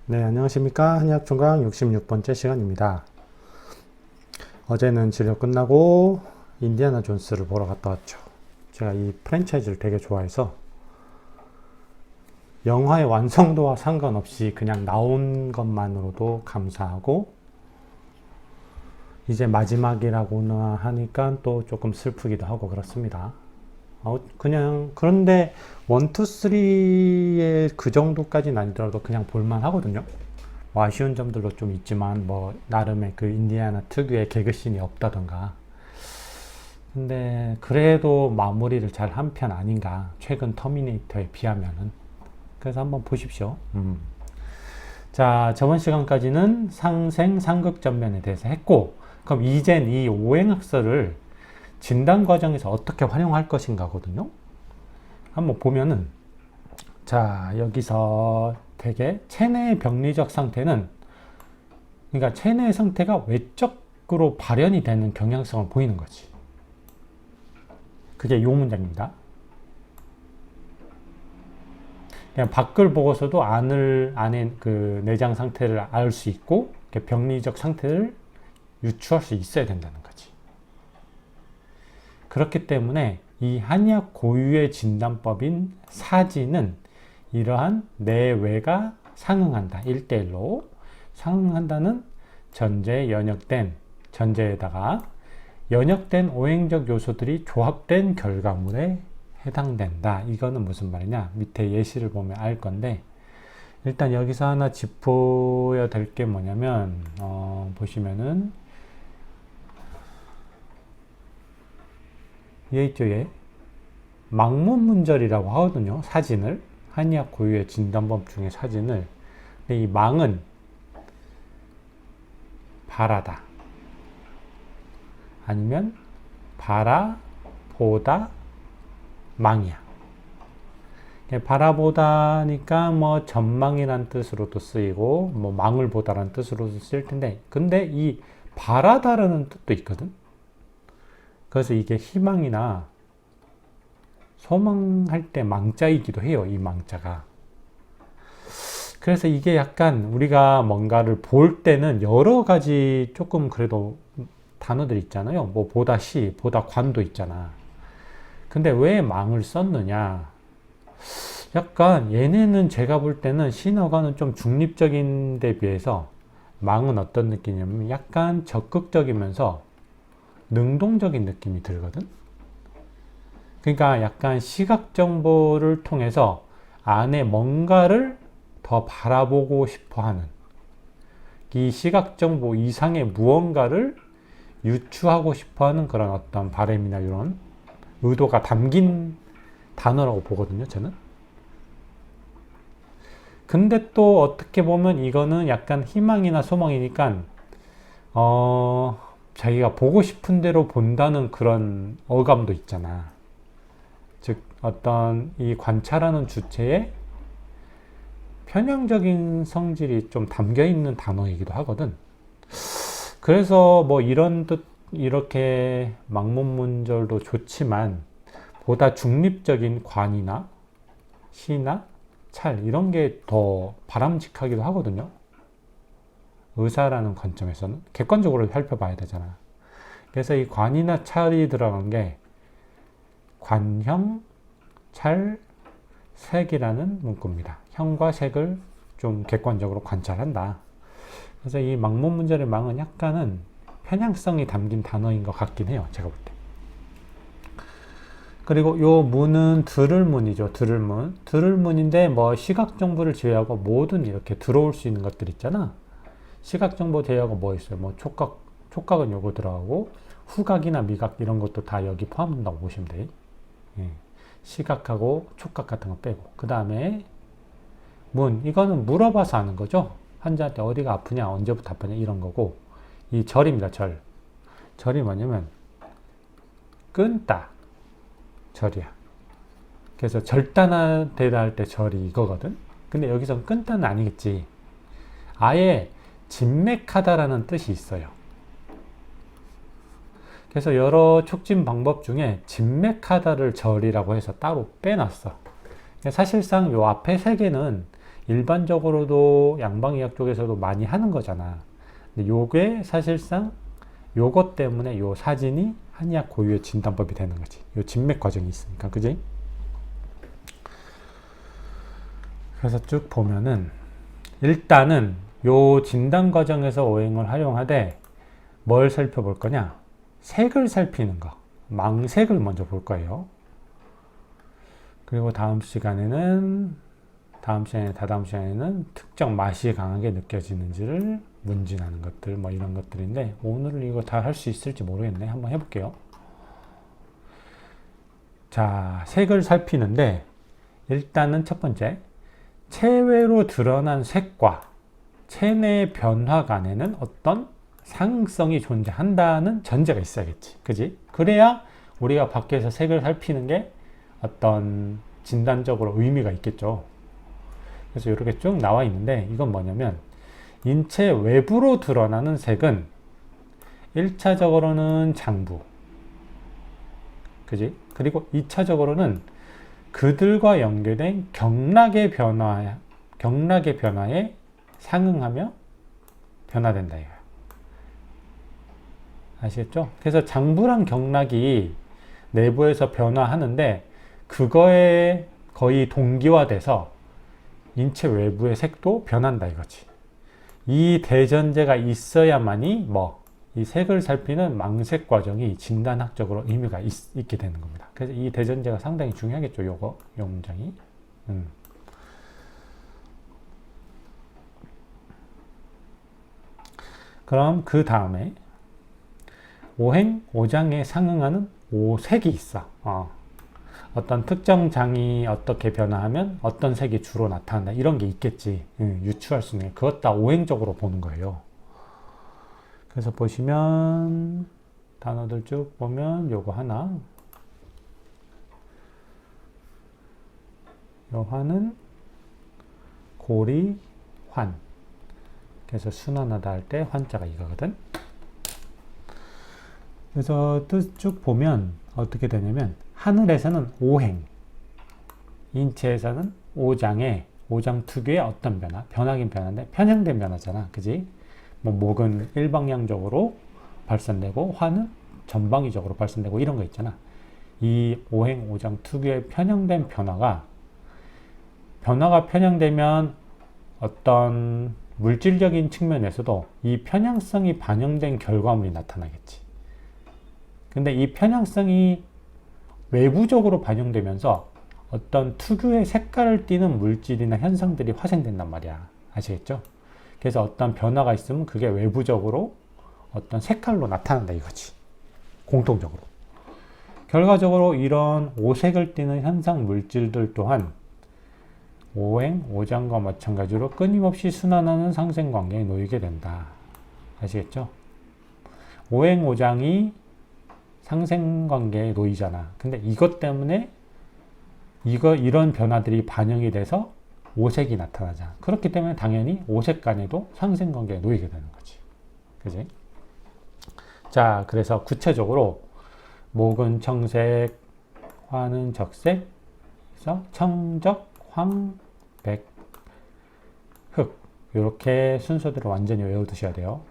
네, 안녕하십니까. 한의학총각 66번째 시간입니다. 어제는 진료 끝나고 인디아나 존스를 보러 갔다 왔죠. 제가 이 프랜차이즈를 되게 좋아해서 영화의 완성도와 상관없이 그냥 나온 것만으로도 감사하고, 이제 마지막이라고나 하니까 또 조금 슬프기도 하고 그렇습니다. 그냥 그런데 1, 2, 3의 그 정도까지는 아니더라도 그냥 볼만 하거든요. 뭐 아쉬운 점들도 좀 있지만 뭐 나름의 그 인디아나 특유의 개그씬이 없다던가. 근데 그래도 마무리를 잘 한 편 아닌가, 최근 터미네이터에 비하면은. 그래서 한번 보십시오. 자, 저번 시간까지는 상생 상극전면에 대해서 했고, 그럼 이젠 이 오행학설을 진단 과정에서 어떻게 활용할 것인가거든요. 한번 보면은, 자, 여기서 되게 체내의 병리적 상태는, 그러니까 체내의 상태가 외적으로 발현이 되는 경향성을 보이는 거지. 그게 요 문장입니다. 그냥 밖을 보고서도 안에 그 내장 상태를 알 수 있고, 병리적 상태를 유추할 수 있어야 된다는 거지. 그렇기 때문에 이 한의학 고유의 진단법인 사지는 이러한 내외가 상응한다. 1대1로 상응한다는 전제에 전제에다가 연역된 오행적 요소들이 조합된 결과물에 해당된다. 이거는 무슨 말이냐? 밑에 예시를 보면 알 건데, 일단 여기서 하나 짚어야 될 게 뭐냐면, 보시면은 얘 망문문절이라고 하거든요. 사진을, 한의학 고유의 진단법 중에 사진을. 근데 이 망은 바라다, 아니면 바라보다 망이야. 바라보다니까 뭐 전망이란 뜻으로도 쓰이고 뭐 망을 보다라는 뜻으로도 쓸 텐데, 근데 이 바라다라는 뜻도 있거든. 그래서 이게 희망이나 소망할 때 망자이기도 해요, 이 망자가. 그래서 이게 약간 우리가 뭔가를 볼 때는 여러 가지 조금 그래도 단어들 있잖아요. 뭐 보다 시, 보다 관도 있잖아. 근데 왜 망을 썼느냐? 약간 얘네는 제가 볼 때는 신어가는 좀 중립적인 데 비해서 망은 어떤 느낌이냐면 약간 적극적이면서 능동적인 느낌이 들거든. 그러니까 약간 시각 정보를 통해서 안에 뭔가를 더 바라보고 싶어 하는, 이 시각 정보 이상의 무언가를 유추하고 싶어 하는 그런 어떤 바램이나 이런 의도가 담긴 단어라고 보거든요, 저는. 근데 또 어떻게 보면 이거는 약간 희망이나 소망이니까, 자기가 보고 싶은 대로 본다는 그런 어감도 있잖아. 즉, 어떤 이 관찰하는 주체의 편향적인 성질이 좀 담겨 있는 단어이기도 하거든. 그래서 뭐 이런 뜻, 이렇게 망문문절도 좋지만 보다 중립적인 관이나 시나 찰, 이런 게 더 바람직하기도 하거든요. 의사라는 관점에서는 객관적으로 살펴봐야 되잖아. 그래서 이 관이나 찰이 들어간 게 관형, 찰, 색이라는 문구입니다. 형과 색을 좀 객관적으로 관찰한다. 그래서 이 망문문절의 망은 약간은 편향성이 담긴 단어인 것 같긴 해요, 제가 볼 때. 그리고 요 문은 들을문이죠. 들을문. 들을문인데 뭐 시각 정보를 제외하고 모든 이렇게 들어올 수 있는 것들 있잖아. 시각 정보 제외하고 뭐 있어요? 뭐 촉각은 요거 들어가고 후각이나 미각 이런 것도 다 여기 포함된다고 보시면 돼. 예. 시각하고 촉각 같은 거 빼고. 그 다음에 문, 이거는 물어봐서 아는 거죠. 환자한테 어디가 아프냐, 언제부터 아프냐 이런 거고. 이 절입니다. 절. 절이 뭐냐면 끈다. 절이야. 그래서 절단하되다 할 때 절이 이거거든. 근데 여기서 끈다는 아니겠지. 아예 진맥하다라는 뜻이 있어요. 그래서 여러 촉진 방법 중에 진맥하다를 절이라고 해서 따로 빼놨어. 사실상 요 앞에 세 개는 일반적으로도 양방의학 쪽에서도 많이 하는 거잖아. 근데 요게 사실상 요것 때문에 요 사진이 한의학 고유의 진단법이 되는 거지. 요 진맥 과정이 있으니까, 그지? 그래서 쭉 보면은 일단은 요 진단 과정에서 오행을 활용하되 뭘 살펴볼 거냐? 색을 살피는 거. 망색을 먼저 볼 거예요. 그리고 다다음 시간에는 특정 맛이 강하게 느껴지는지를 문진하는 것들, 뭐 이런 것들인데, 오늘은 이거 다 할 수 있을지 모르겠네. 한번 해볼게요. 자, 색을 살피는데, 일단은 첫 번째, 체외로 드러난 색과 체내의 변화 간에는 어떤 상응성이 존재한다는 전제가 있어야겠지. 그지? 그래야 우리가 밖에서 색을 살피는 게 어떤 진단적으로 의미가 있겠죠. 그래서 이렇게 쭉 나와 있는데, 이건 뭐냐면 인체 외부로 드러나는 색은 1차적으로는 장부, 그지? 그리고 2차적으로는 그들과 연계된 경락의 변화에 상응하며 변화된다 이거야. 아시겠죠? 그래서 장부랑 경락이 내부에서 변화하는데 그거에 거의 동기화돼서 인체 외부의 색도 변한다 이거지. 이 대전제가 있어야만이 이 색을 살피는 망색 과정이 진단학적으로 의미가 있게 되는 겁니다. 그래서 이 대전제가 상당히 중요하겠죠. 요 문장이. 그럼 그 다음에 오행, 오장에 상응하는 오색이 있어. 어떤 특정 장이 어떻게 변화하면 어떤 색이 주로 나타난다. 이런 게 있겠지. 유추할 수 있는. 그것 다 오행적으로 보는 거예요. 그래서 보시면 단어들 쭉 보면 요거 하나. 요 환은 고리, 환. 그래서 순환하다 할 때 환자가 이거거든. 그래서 뜻 쭉 보면 어떻게 되냐면 하늘에서는 오행, 인체에서는 오장 특유의 어떤 변화, 변하긴 변화인데 편향된 변화잖아, 그지? 목은 일방향적으로 발산되고 환은 전방위적으로 발산되고 이런 거 있잖아. 이 오행, 오장 특유의 편향된 변화가 편향되면 어떤 물질적인 측면에서도 이 편향성이 반영된 결과물이 나타나겠지. 근데 이 편향성이 외부적으로 반영되면서 어떤 특유의 색깔을 띠는 물질이나 현상들이 화생된단 말이야. 아시겠죠? 그래서 어떤 변화가 있으면 그게 외부적으로 어떤 색깔로 나타난다 이거지. 공통적으로. 결과적으로 이런 오색을 띠는 현상 물질들 또한 오행, 오장과 마찬가지로 끊임없이 순환하는 상생관계에 놓이게 된다. 아시겠죠? 오행, 오장이 상생관계에 놓이잖아. 근데 이것 때문에 이런 변화들이 반영이 돼서 오색이 나타나잖아. 그렇기 때문에 당연히 오색 간에도 상생관계에 놓이게 되는 거지. 그지? 자, 그래서 구체적으로 목은 청색, 화는 적색, 그래서 청적, 황, 백, 흑 이렇게 순서대로 완전히 외워두셔야 돼요.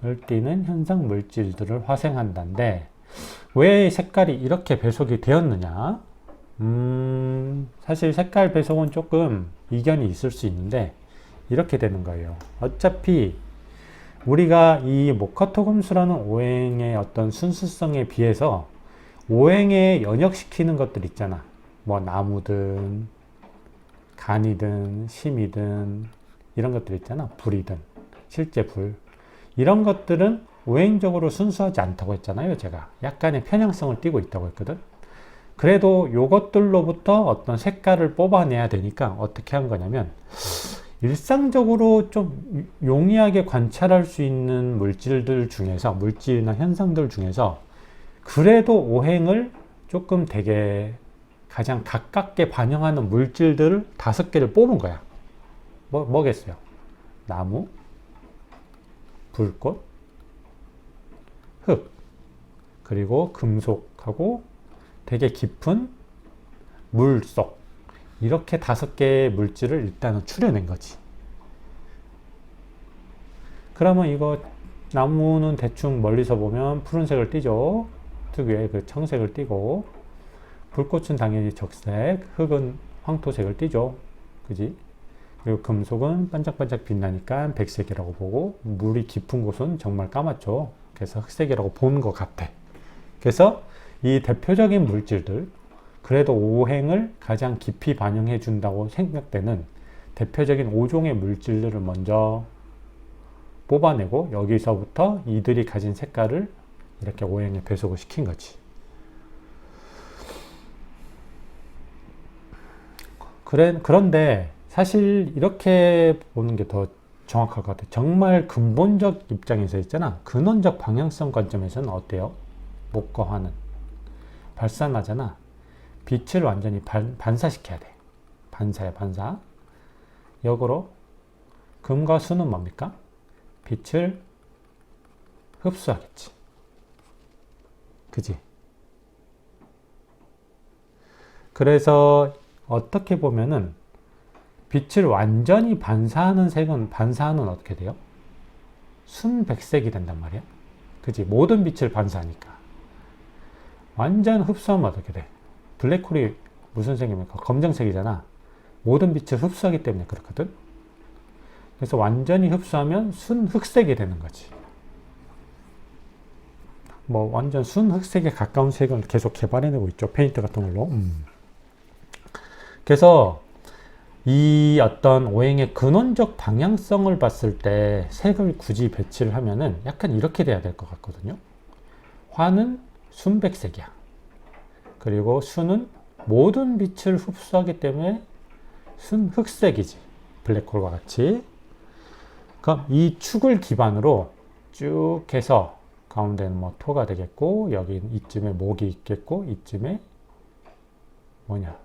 을 띠는 현상 물질들을 화생한다는데 왜 색깔이 이렇게 배속이 되었느냐? 사실 색깔 배속은 조금 이견이 있을 수 있는데 이렇게 되는 거예요. 어차피 우리가 이 목화토금수라는 오행의 어떤 순수성에 비해서 오행에 연역시키는 것들 있잖아. 나무든 간이든 심이든 이런 것들 있잖아. 불이든 실제 불 이런 것들은 오행적으로 순수하지 않다고 했잖아요. 제가 약간의 편향성을 띠고 있다고 했거든. 그래도 이것들로부터 어떤 색깔을 뽑아내야 되니까 어떻게 한 거냐면 일상적으로 좀 용이하게 관찰할 수 있는 물질이나 현상들 중에서 그래도 오행을 조금 되게 가장 가깝게 반영하는 물질들을 5개를 뽑은 거야. 뭐겠어요? 나무, 불꽃, 흙, 그리고 금속하고 되게 깊은 물속 이렇게 5개의 물질을 일단은 추려낸 거지. 그러면 이거 나무는 대충 멀리서 보면 푸른색을 띠죠. 특유의 그 청색을 띠고, 불꽃은 당연히 적색, 흙은 황토색을 띠죠. 그지? 그리고 금속은 반짝반짝 빛나니까 백색이라고 보고, 물이 깊은 곳은 정말 까맣죠. 그래서 흑색이라고 보는 것 같아. 그래서 이 대표적인 물질들, 그래도 오행을 가장 깊이 반영해 준다고 생각되는 대표적인 5종의 물질들을 먼저 뽑아내고, 여기서부터 이들이 가진 색깔을 이렇게 오행에 배속을 시킨 거지. 그런데 사실 이렇게 보는 게 더 정확할 것 같아. 정말 근본적 입장에서 있잖아. 근원적 방향성 관점에서는 어때요? 목과 화는 발산하잖아. 빛을 완전히 반사시켜야 돼. 반사야, 반사. 역으로 금과 수는 뭡니까? 빛을 흡수하겠지. 그지? 그래서 어떻게 보면은 빛을 완전히 반사하는 색은, 반사는 어떻게 돼요? 순백색이 된단 말이야. 그지? 모든 빛을 반사하니까. 완전 흡수하면 어떻게 돼? 블랙홀이 무슨 색입니까? 검정색이잖아. 모든 빛을 흡수하기 때문에 그렇거든. 그래서 완전히 흡수하면 순흑색이 되는 거지. 뭐 완전 순흑색에 가까운 색을 계속 개발해내고 있죠. 페인트 같은 걸로. 그래서 이 어떤 오행의 근원적 방향성을 봤을 때 색을 굳이 배치를 하면은 약간 이렇게 돼야 될 것 같거든요. 화는 순백색이야. 그리고 수는 모든 빛을 흡수하기 때문에 순흑색이지. 블랙홀과 같이. 그럼 이 축을 기반으로 쭉 해서 가운데는 뭐 토가 되겠고, 여기 이쯤에 목이 있겠고, 이쯤에 뭐냐,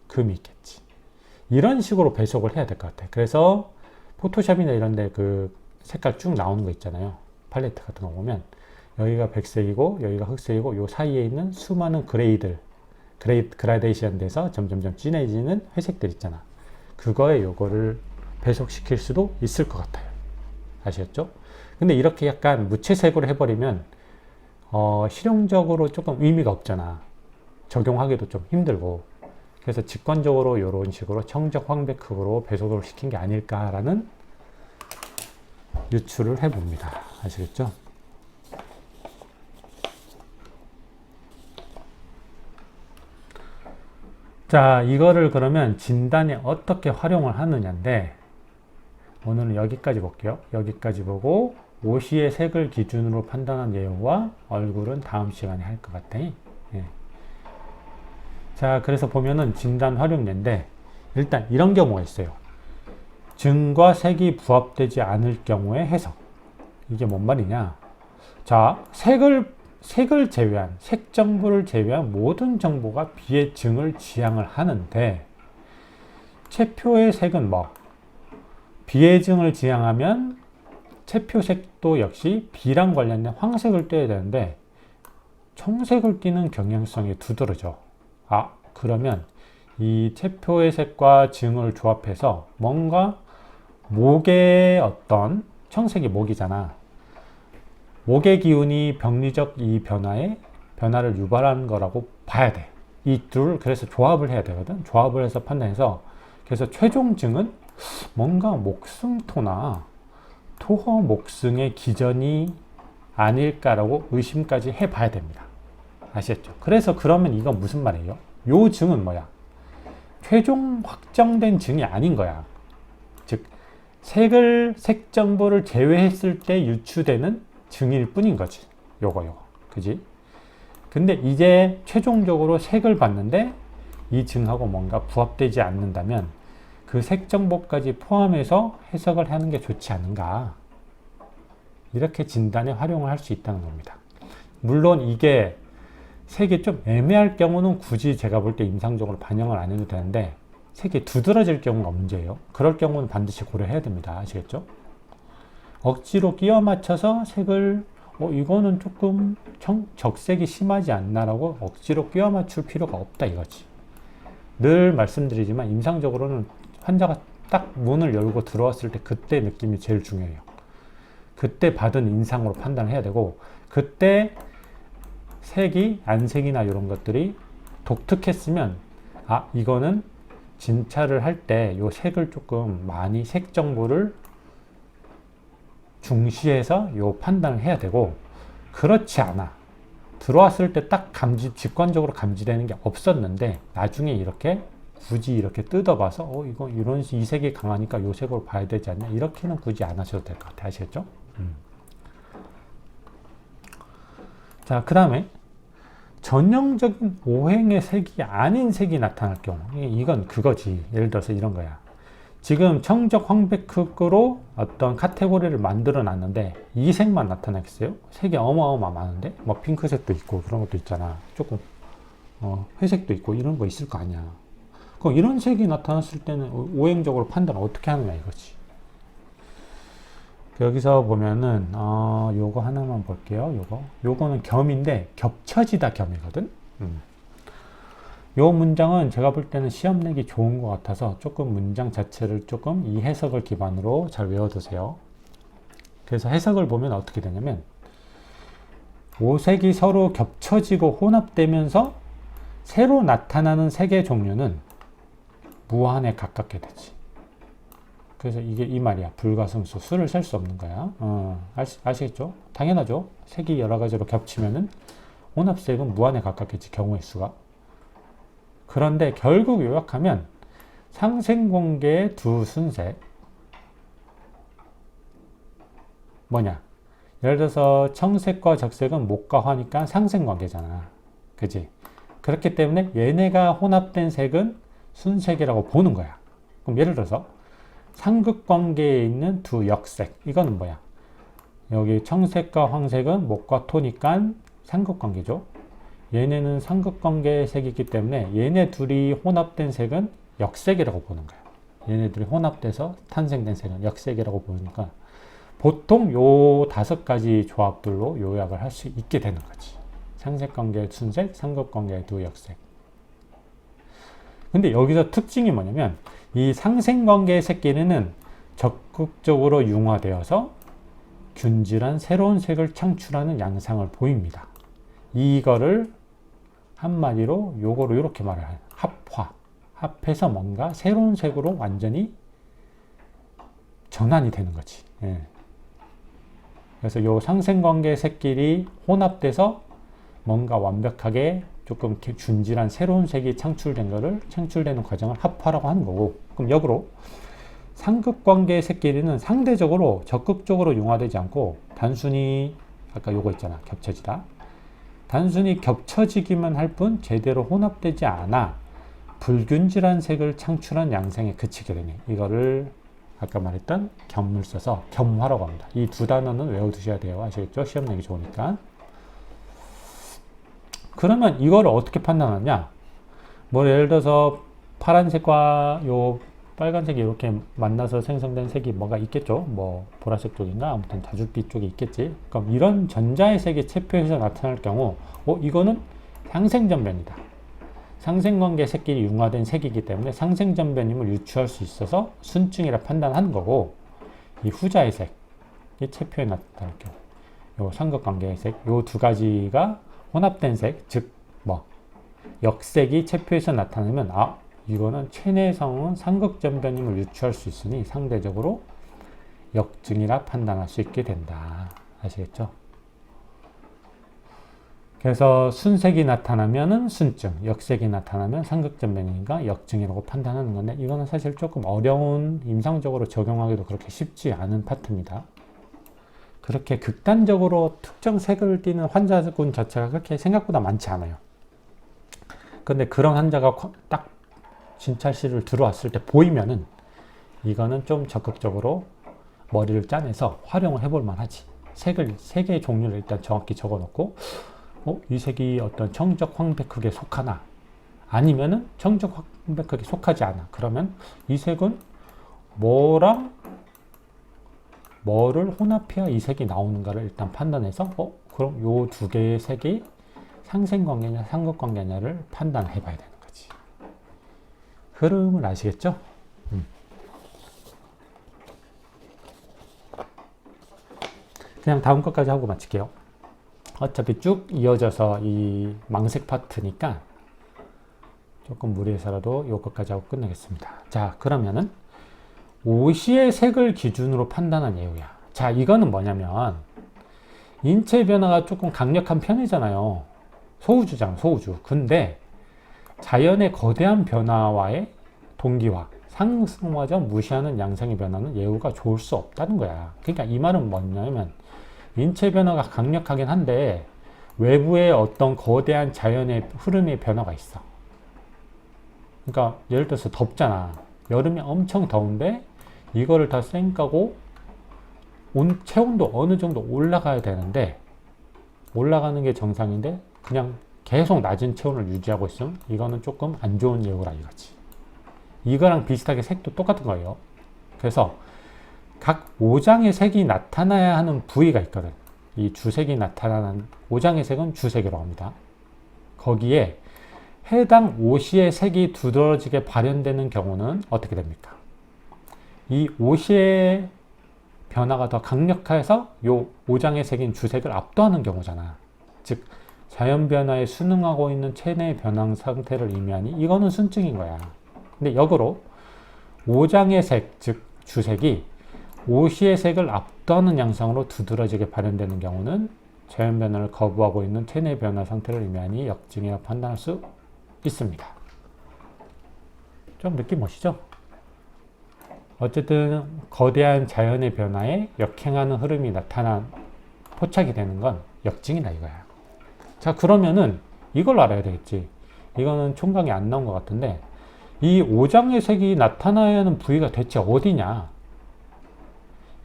금이 있겠지. 이런 식으로 배속을 해야 될 것 같아. 그래서 포토샵이나 이런 데 그 색깔 쭉 나오는 거 있잖아요. 팔레트 같은 거 보면 여기가 백색이고 여기가 흑색이고 요 사이에 있는 수많은 그라데이션 돼서 점점점 진해지는 회색들 있잖아. 그거에 요거를 배속시킬 수도 있을 것 같아요. 아시겠죠? 근데 이렇게 약간 무채색으로 해버리면 실용적으로 조금 의미가 없잖아. 적용하기도 좀 힘들고. 그래서 직관적으로 이런 식으로 청적 황백흑으로 배속을 시킨 게 아닐까라는 유추를 해봅니다. 아시겠죠? 자, 이거를 그러면 진단에 어떻게 활용을 하느냐인데, 오늘은 여기까지 볼게요. 여기까지 보고 오시의 색을 기준으로 판단한 내용과 얼굴은 다음 시간에 할 것 같아. 예. 자, 그래서 보면은 진단 활용례인데, 일단 이런 경우가 있어요. 증과 색이 부합되지 않을 경우의 해석. 이게 뭔 말이냐? 자, 색을 제외한, 색 정보를 제외한 모든 정보가 비의 증을 지향을 하는데, 채표의 색은 뭐? 비의 증을 지향하면 채표색도 역시 비랑 관련된 황색을 떼야 되는데 청색을 띠는 경향성이 두드러져. 그러면 이 채표의 색과 증을 조합해서 뭔가 목의 어떤, 청색이 목이잖아. 목의 기운이 병리적 이 변화를 유발하는 거라고 봐야 돼. 이 둘, 그래서 조합을 해야 되거든. 조합을 해서 판단해서, 그래서 최종 증은 뭔가 목승토나 토허 목승의 기전이 아닐까라고 의심까지 해봐야 됩니다. 아시겠죠? 그래서 그러면 이건 무슨 말이에요? 요 증은 뭐야? 최종 확정된 증이 아닌 거야. 즉, 색 정보를 제외했을 때 유추되는 증일 뿐인 거지. 요거. 그지? 근데 이제 최종적으로 색을 봤는데 이 증하고 뭔가 부합되지 않는다면 그 색 정보까지 포함해서 해석을 하는 게 좋지 않은가. 이렇게 진단에 활용을 할 수 있다는 겁니다. 물론 이게 색이 좀 애매할 경우는 굳이 제가 볼 때 임상적으로 반영을 안 해도 되는데, 색이 두드러질 경우가 문제예요. 그럴 경우는 반드시 고려해야 됩니다. 아시겠죠? 억지로 끼워 맞춰서 색을 이거는 조금 적색이 심하지 않나라고 억지로 끼워 맞출 필요가 없다 이거지. 늘 말씀드리지만 임상적으로는 환자가 딱 문을 열고 들어왔을 때 그때 느낌이 제일 중요해요. 그때 받은 인상으로 판단을 해야 되고, 그때 색이, 안색이나 이런 것들이 독특했으면 아, 이거는 진찰을 할 때 요 색을 조금 많이 색 정보를 중시해서 요 판단을 해야 되고, 그렇지 않아. 들어왔을 때 딱 직관적으로 감지되는 게 없었는데 나중에 이렇게 굳이 이렇게 뜯어봐서 이거 이 색이 강하니까 요 색으로 봐야 되지 않냐, 이렇게는 굳이 안 하셔도 될 것 같아요. 아시겠죠? 자, 그 다음에 전형적인 오행의 색이 아닌 색이 나타날 경우, 이건 그거지. 예를 들어서 이런 거야. 지금 청적 황백흑으로 어떤 카테고리를 만들어 놨는데 이 색만 나타나겠어요? 색이 어마어마 많은데 뭐 핑크색도 있고 그런 것도 있잖아. 조금 회색도 있고 이런 거 있을 거 아니야. 그럼 이런 색이 나타났을 때는 오행적으로 판단을 어떻게 하느냐 이거지. 여기서 보면은 요거 하나만 볼게요. 요거는 겸인데 겹쳐지다 겸이거든. 요 문장은 제가 볼 때는 시험 내기 좋은 것 같아서 조금 문장 자체를 조금 이 해석을 기반으로 잘 외워두세요. 그래서 해석을 보면 어떻게 되냐면, 오색이 서로 겹쳐지고 혼합되면서 새로 나타나는 색의 종류는 무한에 가깝게 되지. 그래서 이게 이 말이야. 불가승수. 수를 셀 수 없는 거야. 아시겠죠? 당연하죠. 색이 여러 가지로 겹치면은 혼합색은 무한에 가깝겠지. 경우의 수가. 그런데 결국 요약하면 상생관계의 두 순색, 뭐냐? 예를 들어서 청색과 적색은 목과 화니까 상생관계잖아. 그지? 그렇기 때문에 얘네가 혼합된 색은 순색이라고 보는 거야. 그럼 예를 들어서 상극관계에 있는 두 역색, 이거는 뭐야? 여기 청색과 황색은 목과 토니까 상극관계죠. 얘네는 상극관계의 색이기 때문에 얘네 둘이 혼합된 색은 역색이라고 보는 거야. 얘네들이 혼합돼서 탄생된 색은 역색이라고 보니까 보통 요 5가지 조합들로 요약을 할 수 있게 되는 거지. 상색관계의 순색, 상극관계의 두 역색. 근데 여기서 특징이 뭐냐면, 이 상생관계의 색끼리는 적극적으로 융화되어서 균질한 새로운 색을 창출하는 양상을 보입니다. 이거를 한마디로 요거로 이렇게 말을 해요. 합해서 뭔가 새로운 색으로 완전히 전환이 되는 거지. 예. 그래서 요 상생관계 색끼리 혼합돼서 뭔가 완벽하게 조금 균질한 새로운 색이 창출되는 과정을 합화라고 하는 거고, 그럼 역으로 상극관계 색끼리는 상대적으로 적극적으로 융화되지 않고 단순히 아까 요거 있잖아. 겹쳐지다. 단순히 겹쳐지기만 할 뿐 제대로 혼합되지 않아 불균질한 색을 창출한 양상에 그치게 되네. 이거를 아까 말했던 겸을 써서 겸화라고 합니다. 이 두 단어는 외워두셔야 돼요. 아시겠죠? 시험 내기 좋으니까. 그러면 이거를 어떻게 판단하냐? 뭐 예를 들어서 파란색과 요 빨간색이 이렇게 만나서 생성된 색이 뭐가 있겠죠? 뭐 보라색 쪽인가? 아무튼 다줄빛 쪽에 있겠지. 그럼 이런 전자의 색이 체표해서 나타날 경우 이거는 상생전변이다. 상생관계 색끼리 융화된 색이기 때문에 상생전변임을 유추할 수 있어서 순증이라 판단하는 거고, 이 후자의 색이 체표에 나타날 경우 요 상극관계의 색, 요 두 가지가 혼합된 색, 즉 역색이 체표해서 나타나면 이거는 최내성은 상극전변임을 유추할 수 있으니 상대적으로 역증이라 판단할 수 있게 된다. 아시겠죠? 그래서 순색이 나타나면은 순증, 역색이 나타나면 상극전변이니까 역증이라고 판단하는 건데, 이거는 사실 조금 어려운, 임상적으로 적용하기도 그렇게 쉽지 않은 파트입니다. 그렇게 극단적으로 특정 색을 띠는 환자군 자체가 그렇게 생각보다 많지 않아요. 근데 그런 환자가 딱 진찰실을 들어왔을 때 보이면은 이거는 좀 적극적으로 머리를 짜내서 활용을 해볼 만하지. 색의 종류를 일단 정확히 적어 놓고, 이 색이 어떤 청적 황백흑에 속하나, 아니면은 청적 황백흑에 속하지 않아. 그러면 이 색은 뭐랑 뭐를 혼합해야 이 색이 나오는가를 일단 판단해서 그럼 요 두 개의 색이 상생관계냐 상극관계냐를 판단해 봐야 되는 거지. 흐름을 아시겠죠? 그냥 다음 것까지 하고 마칠게요. 어차피 쭉 이어져서 이 망색 파트니까 조금 무리해서라도 이것까지 하고 끝내겠습니다. 자, 그러면은 오시의 색을 기준으로 판단한 예우야. 자, 이거는 뭐냐면 인체 변화가 조금 강력한 편이잖아요. 소우주잖아, 소우주. 근데 자연의 거대한 변화와의 동기화, 상승마저 무시하는 양상의 변화는 예우가 좋을 수 없다는 거야. 그러니까 이 말은 뭐냐면 인체 변화가 강력하긴 한데 외부에 어떤 거대한 자연의 흐름의 변화가 있어. 그러니까 예를 들어서 덥잖아. 여름이 엄청 더운데 이거를 다 쌩까고 체온도 어느 정도 올라가야 되는데 올라가는 게 정상인데 그냥 계속 낮은 체온을 유지하고 있으면 이거는 조금 안 좋은 예우라 이거지. 이거랑 비슷하게 색도 똑같은 거예요. 그래서 각 오장의 색이 나타나야 하는 부위가 있거든. 이 주색이 나타나는 오장의 색은 주색이라고 합니다. 거기에 해당 오시의 색이 두드러지게 발현되는 경우는 어떻게 됩니까? 이 오시의 변화가 더 강력해서 요 오장의 색인 주색을 압도하는 경우잖아. 즉 자연 변화에 순응하고 있는 체내 변화 상태를 의미하니 이거는 순증인 거야. 근데 역으로 오장의 색, 즉 주색이 오시의 색을 압도하는 양상으로 두드러지게 발현되는 경우는 자연 변화를 거부하고 있는 체내 변화 상태를 의미하니 역증이라 판단할 수 있습니다. 좀 느낌 오시죠? 어쨌든 거대한 자연의 변화에 역행하는 흐름이 포착이 되는 건 역증이다 이거야. 자, 그러면은 이걸 알아야 되겠지. 이거는 총각이 안 나온 것 같은데 이 오장의 색이 나타나야 하는 부위가 대체 어디냐?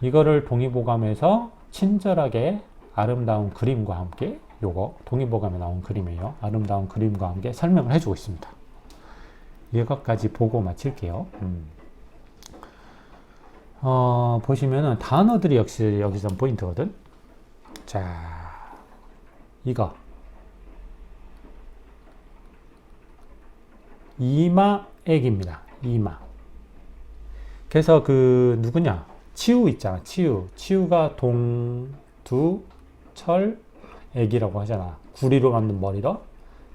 이거를 동의보감에서 친절하게 아름다운 그림과 함께, 요거 동의보감에 나온 그림이에요. 아름다운 그림과 함께 설명을 해주고 있습니다. 이것까지 보고 마칠게요. 보시면은 단어들이 역시 여기서 포인트거든. 자, 이거 이마액입니다. 이마. 그래서 그 누구냐? 치우 있잖아. 치우가 동두 철 액이라고 하잖아. 구리로 만든 머리로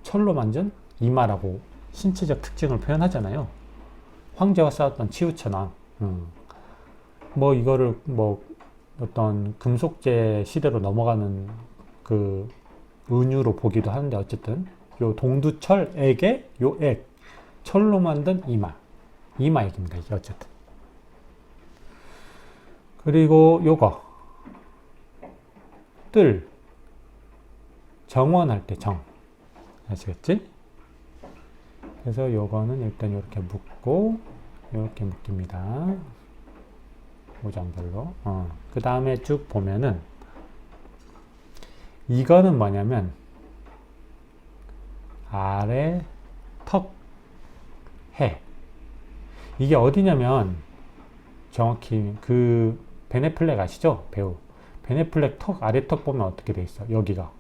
철로 만든 이마라고 신체적 특징을 표현하잖아요. 황제와 싸웠던 치우처럼. 뭐 이거를 뭐 어떤 금속제 시대로 넘어가는 그 은유로 보기도 하는데 어쨌든 요 동두철 액의 요 액, 철로 만든 이마액입니다. 이게 어쨌든. 그리고 요거 뜰, 정원할 때 정, 아시겠지? 그래서 요거는 일단 이렇게 묶고 이렇게 묶입니다. 오장별로. 그 다음에 쭉 보면은 이거는 뭐냐면 아래 턱 해. 이게 어디냐면 정확히 그 베네플렉 아시죠? 배우 베네플렉 턱 아래 턱 보면 어떻게 돼 있어? 여기가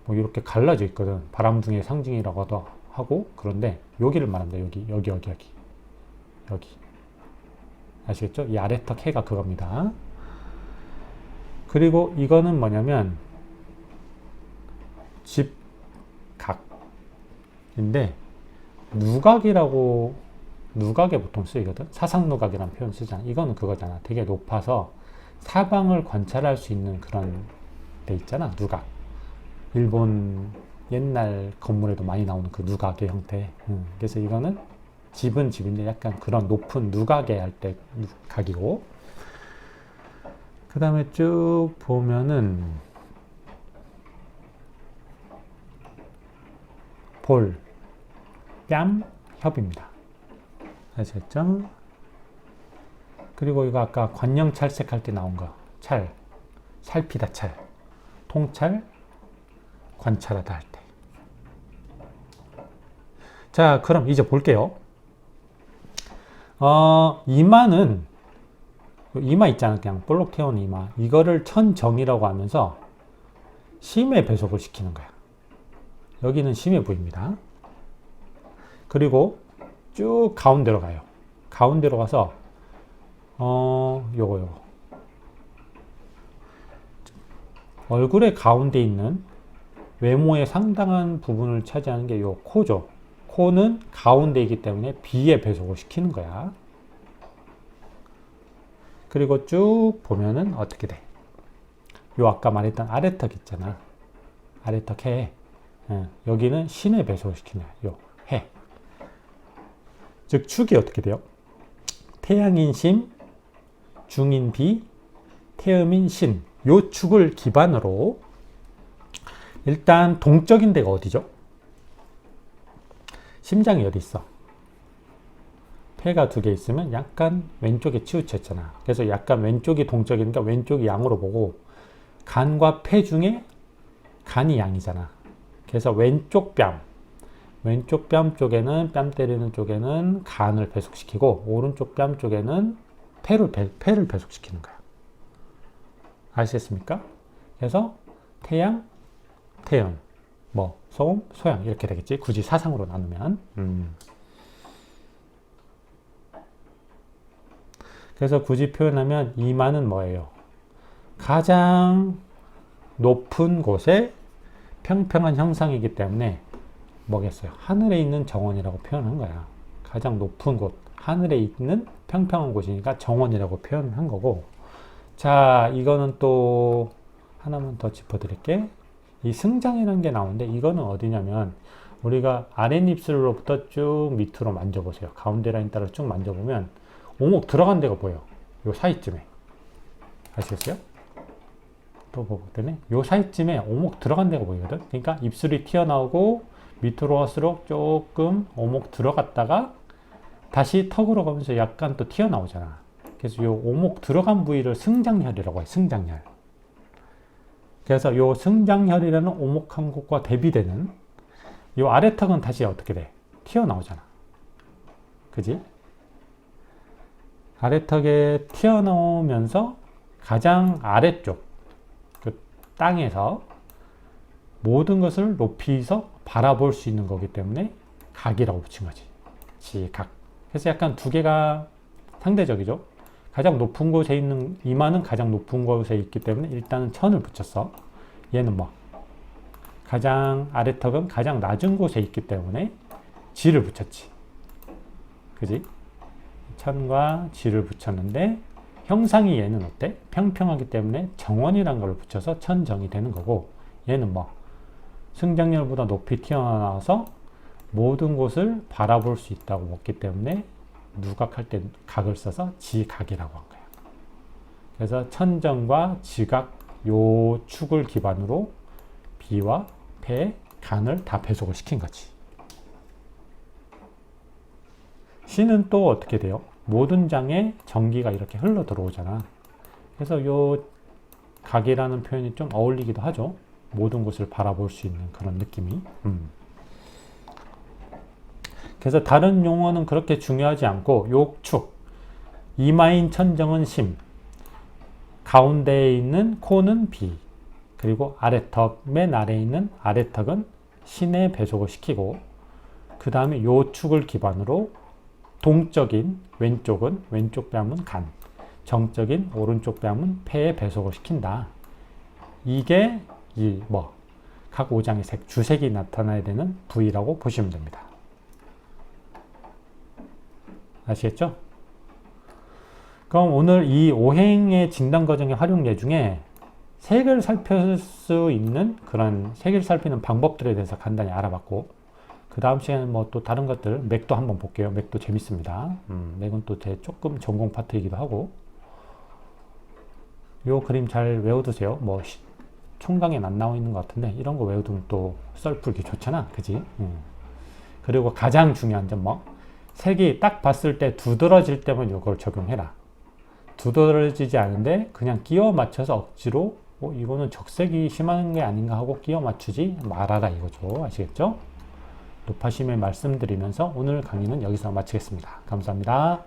뭐 이렇게 갈라져 있거든. 바람둥이의 상징이라고도 하고. 그런데 여기를 말합니다. 여기 아시겠죠? 이 아래 턱 해가 그겁니다. 그리고 이거는 뭐냐면 집각인데 누각에 보통 쓰이거든. 사상누각이라는 표현 쓰잖아. 이거는 그거잖아. 되게 높아서 사방을 관찰할 수 있는 그런 데 있잖아. 누각. 일본 옛날 건물에도 많이 나오는 그 누각의 형태. 그래서 이거는 집은 집인데 약간 그런 높은 누각에 할 때 각이고. 그 다음에 쭉 보면은 볼, 뺨, 협입니다. 아시겠죠? 그리고 이거 아까 관령 찰색할 때 나온 거. 찰, 살피다 찰, 통찰, 관찰하다 할 때. 자, 그럼 이제 볼게요. 이마는 이마 있잖아. 그냥 볼록 태운 이마. 이거를 천정이라고 하면서 심해 배속을 시키는 거야. 여기는 심해 부위입니다. 그리고 쭉 가운데로 가요. 가운데로 가서 요거 얼굴의 가운데 있는 외모의 상당한 부분을 차지하는 게 요 코죠. 코는 가운데이기 때문에 B에 배속을 시키는 거야. 그리고 쭉 보면은 어떻게 돼? 요 아까 말했던 아래턱 있잖아. 아래턱 해. 여기는 신에 배속을 시키는 요 해. 즉 축이 어떻게 돼요? 태양인 심, 중인 비, 태음인 신. 요 축을 기반으로 일단 동적인 데가 어디죠? 심장이 어디 있어? 폐가 두 개 있으면 약간 왼쪽에 치우쳤잖아. 그래서 약간 왼쪽이 동적이니까 왼쪽이 양으로 보고 간과 폐 중에 간이 양이잖아. 그래서 왼쪽 뺨 쪽에는 뺨 때리는 쪽에는 간을 배속시키고 오른쪽 뺨 쪽에는 폐를 배속시키는 거야. 아시겠습니까? 그래서 태양, 태음, 소음, 소양 이렇게 되겠지. 굳이 사상으로 나누면. 그래서 굳이 표현하면 이마는 뭐예요? 가장 높은 곳에 평평한 형상이기 때문에 뭐겠어요? 하늘에 있는 정원이라고 표현한 거야. 가장 높은 곳, 하늘에 있는 평평한 곳이니까 정원이라고 표현한 거고. 자, 이거는 또 하나만 더 짚어드릴게. 이 승장이라는 게 나오는데 이거는 어디냐면 우리가 아랫입술로부터 쭉 밑으로 만져보세요. 가운데 라인 따라 쭉 만져보면 오목 들어간 데가 보여. 요 사이쯤에. 아시겠어요? 또 보고 때문에 요 사이쯤에 오목 들어간 데가 보이거든. 그러니까 입술이 튀어나오고 밑으로 갈수록 조금 오목 들어갔다가 다시 턱으로 가면서 약간 또 튀어나오잖아. 그래서 요 오목 들어간 부위를 승장혈이라고 해. 승장혈. 그래서 요 승장혈이라는 오목한 곳과 대비되는 요 아래턱은 다시 어떻게 돼? 튀어나오잖아. 그지? 아래턱에 튀어나오면서 가장 아래쪽 그 땅에서 모든 것을 높이서 바라볼 수 있는 거기 때문에 각이라고 붙인 거지. 지각. 그래서 약간 두 개가 상대적이죠. 가장 높은 곳에 있는 이마는 가장 높은 곳에 있기 때문에 일단은 천을 붙였어. 얘는 가장 아래턱은 가장 낮은 곳에 있기 때문에 지를 붙였지. 그지? 천과 지를 붙였는데 형상이 얘는 어때? 평평하기 때문에 정원이란 걸 붙여서 천정이 되는 거고 얘는 승장렬보다 높이 튀어나와서 모든 곳을 바라볼 수 있다고 먹기 때문에 누각할 때 각을 써서 지각이라고 한 거야. 그래서 천정과 지각 요 축을 기반으로 비와 폐, 간을 다 배속을 시킨 거지. 신은 또 어떻게 돼요? 모든 장에 전기가 이렇게 흘러 들어오잖아. 그래서 요 각이라는 표현이 좀 어울리기도 하죠. 모든 곳을 바라볼 수 있는 그런 느낌이. 그래서 다른 용어는 그렇게 중요하지 않고 요 축, 이마인 천정은 심, 가운데에 있는 코는 비, 그리고 아래턱, 맨 아래에 있는 아래턱은 신에 배속을 시키고 그 다음에 요 축을 기반으로 동적인 왼쪽은 왼쪽 뺨은 간, 정적인 오른쪽 뺨은 폐에 배속을 시킨다. 이게 각 오장의 주색이 나타나야 되는 부위라고 보시면 됩니다. 아시겠죠? 그럼 오늘 이 오행의 진단 과정의 활용예 중에 색을 살필 수 있는 그런 색을 살피는 방법들에 대해서 간단히 알아봤고 그 다음 시간에 또 다른 것들 맥도 한번 볼게요. 맥도 재밌습니다. 맥은 또 제 조금 전공 파트이기도 하고 요 그림 잘 외워두세요. 총강에 안 나와 있는 것 같은데 이런 거 외워두면 또 썰 풀기 좋잖아. 그지? 그리고 가장 중요한 점 색이 딱 봤을 때 두드러질 때만 이걸 적용해라. 두드러지지 않은데 그냥 끼워 맞춰서 억지로 이거는 적색이 심한 게 아닌가 하고 끼워 맞추지 말아라 이거죠. 아시겠죠? 높아심에 말씀드리면서 오늘 강의는 여기서 마치겠습니다. 감사합니다.